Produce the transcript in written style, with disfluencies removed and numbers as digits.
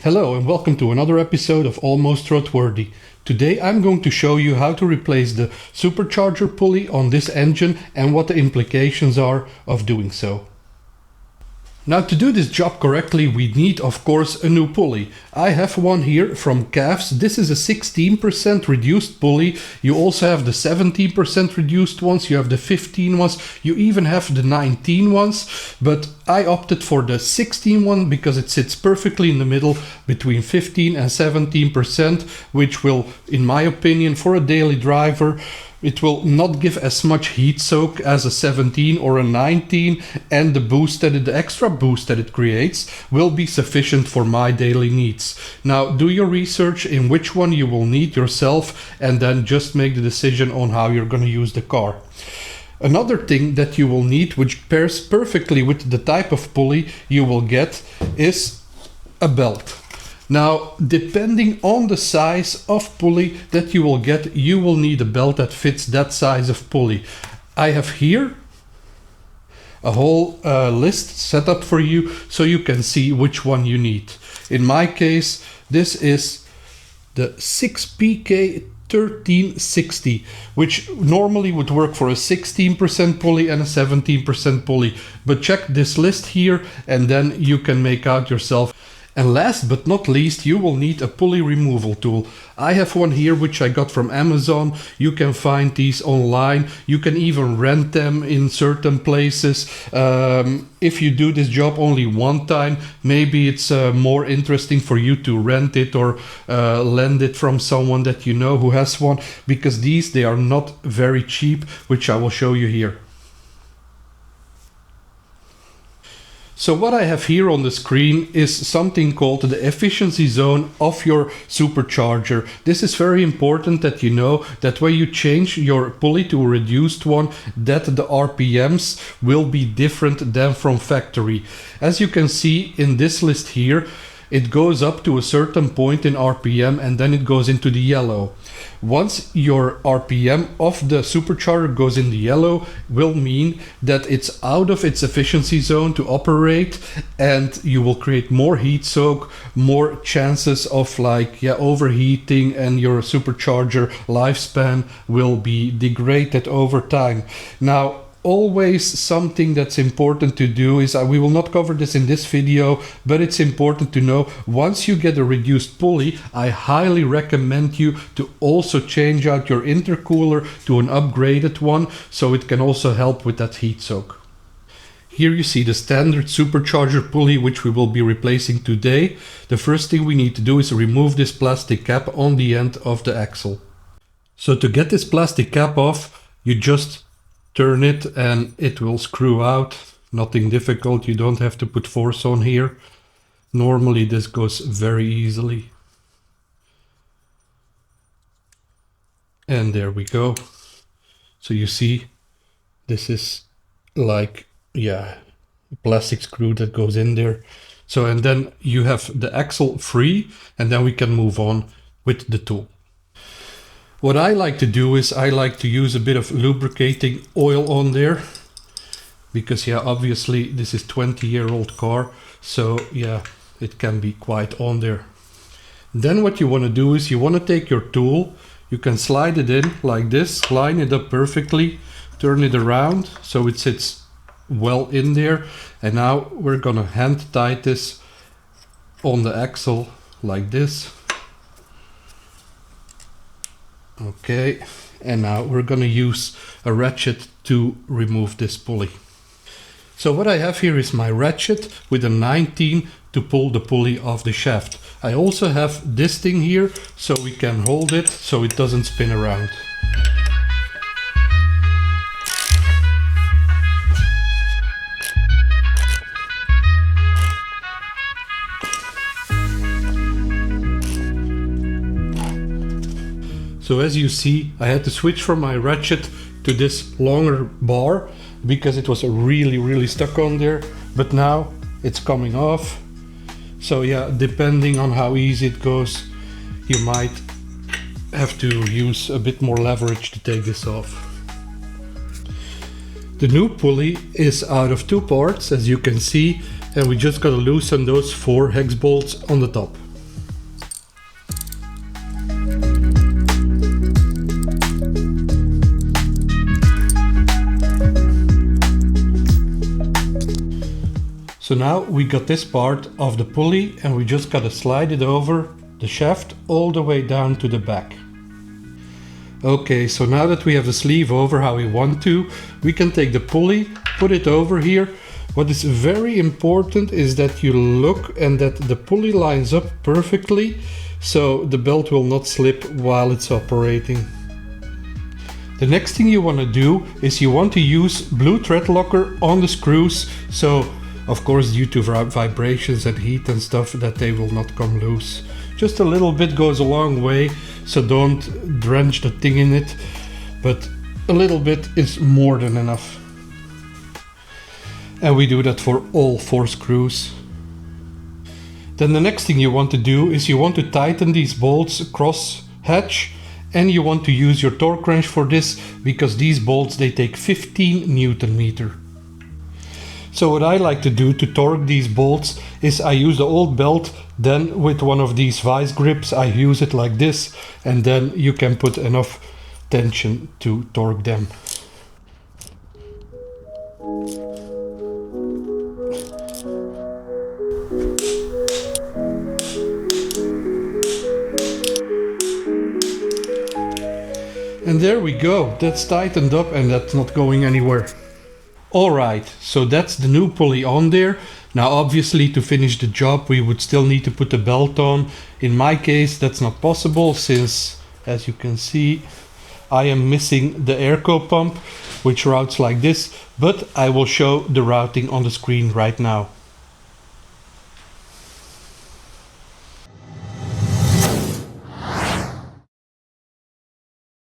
Hello and welcome to another episode of Almost Roadworthy. Today I'm going to show you how to replace the supercharger pulley on this engine and what the implications are of doing so. Now, to do this job correctly, we need, of course, a new pulley. I have one here from KAVS. This is a 16% reduced pulley. You also have the 17% reduced ones, you have the 15 ones, you even have the 19 ones. But I opted for the 16 one because it sits perfectly in the middle between 15 and 17%, which will, in my opinion, for a daily driver, it will not give as much heat soak as a 17 or a 19, and the extra boost that it creates will be sufficient for my daily needs. Now, do your research in which one you will need yourself and then just make the decision on how you're going to use the car. Another thing that you will need, which pairs perfectly with the type of pulley you will get, is a belt. Now, depending on the size of pulley that you will get, you will need a belt that fits that size of pulley. I have here a whole list set up for you so you can see which one you need. In my case, this is the 6PK 1360, which normally would work for a 16% pulley and a 17% pulley. But check this list here and then you can make out yourself. And last but not least, you will need a pulley removal tool. I have one here which I got from Amazon. You can find these online. You can even rent them in certain places. If you do this job only one time, maybe it's more interesting for you to rent it or lend it from someone that you know who has one, because they are not very cheap, which I will show you here. So what I have here on the screen is something called the efficiency zone of your supercharger. This is very important that you know that when you change your pulley to a reduced one, that the RPMs will be different than from factory. As you can see in this list here, it goes up to a certain point in RPM and then it goes into the yellow. Once your RPM of the supercharger goes in the yellow, will mean that it's out of its efficiency zone to operate, and you will create more heat soak, more chances of overheating, and your supercharger lifespan will be degraded over time. Now, always something that's important to do is, we will not cover this in this video, but it's important to know, once you get a reduced pulley, I highly recommend you to also change out your intercooler to an upgraded one, so it can also help with that heat soak. Here you see the standard supercharger pulley, which we will be replacing today. The first thing we need to do is remove this plastic cap on the end of the axle. So to get this plastic cap off, you just turn it and it will screw out. Nothing difficult, you don't have to put force on here. Normally this goes very easily. And there we go. So you see, this is like, a plastic screw that goes in there. So, and then you have the axle free, and then we can move on with the tool. What I like to do is I like to use a bit of lubricating oil on there, because obviously this is 20-year-old car, so it can be quite on there. Then what you want to do is you want to take your tool, you can slide it in like this, line it up perfectly, turn it around so it sits well in there, and now we're gonna hand tight this on the axle like this. Okay, and now we're gonna use a ratchet to remove this pulley. So what I have here is my ratchet with a 19 to pull the pulley off the shaft. I also have this thing here so we can hold it so it doesn't spin around. So as you see, I had to switch from my ratchet to this longer bar because it was really stuck on there, but now it's coming off. So depending on how easy it goes, you might have to use a bit more leverage to take this off. The new pulley is out of two parts, as you can see, and we just gotta loosen those 4 hex bolts on the top. So now we got this part of the pulley and we just gotta slide it over the shaft all the way down to the back. Okay, so now that we have the sleeve over how we want to, we can take the pulley, put it over here. What is very important is that you look and that the pulley lines up perfectly so the belt will not slip while it's operating. The next thing you want to do is you want to use blue thread locker on the screws, so of course due to vibrations and heat and stuff that they will not come loose. Just a little bit goes a long way, so don't drench the thing in it, but a little bit is more than enough. And we do that for all 4 screws. Then the next thing you want to do is you want to tighten these bolts cross hatch, and you want to use your torque wrench for this because these bolts they take 15 Newton meter. So what I like to do to torque these bolts is I use the old belt, then with one of these vice grips I use it like this, and then you can put enough tension to torque them. And there we go, that's tightened up and that's not going anywhere. Alright, so that's the new pulley on there. Now obviously to finish the job we would still need to put the belt on. In my case that's not possible since, as you can see, I am missing the airco pump which routes like this, but I will show the routing on the screen right now.